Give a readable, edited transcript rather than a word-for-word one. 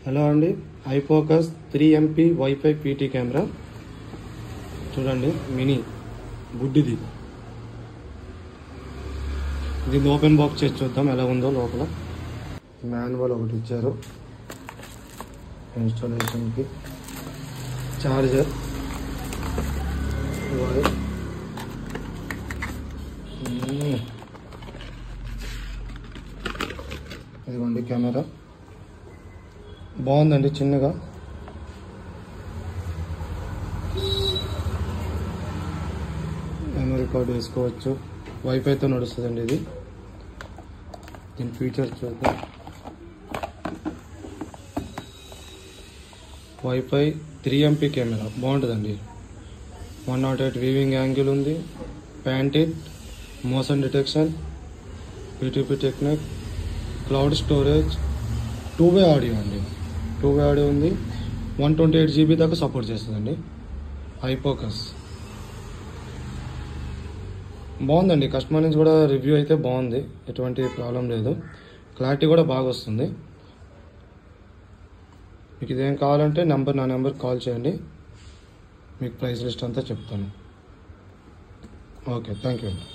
Hello అండి, iFocus 3MP wifi PT camera చూడండి. Mini గుడ్డిది. దీన్ని ఓపెన్ బాక్స్ చేసి చూద్దాం ఎలా ఉందో. లోపల మాన్యువల్ ఒకటి ఇచ్చారు, ఇన్స్టాలేషన్కి చార్జర్, వైర్, ఇదిగోండి కెమెరా. బాగుందండి, చిన్నగా. మెమరీ కార్డు వేసుకోవచ్చు. వైఫైతో నడుస్తుందండి ఇది. దీని ఫీచర్స్ చూద్దాం. వైఫై 3MP కెమెరా బాగుంటుందండి. 108 వీవింగ్ యాంగిల్ ఉంది. ప్యాంటెడ్, motion detection, PTP technique, cloud storage, 2-వే ఆడియో అండి. 2-వే ఆడియో ఉంది. 128 GB దాకా సపోర్ట్ చేస్తుందండి. ఐఫోకస్ బాగుందండి. కస్టమర్ నుంచి కూడా రివ్యూ అయితే బాగుంది, ఎటువంటి ప్రాబ్లం లేదు. క్లారిటీ కూడా బాగా వస్తుంది. మీకు ఇదేం కావాలంటే నా నెంబర్కి కాల్ చేయండి, మీకు ప్రైస్ లిస్ట్ అంతా చెప్తాను. ఓకే, థ్యాంక్ యూ అండి.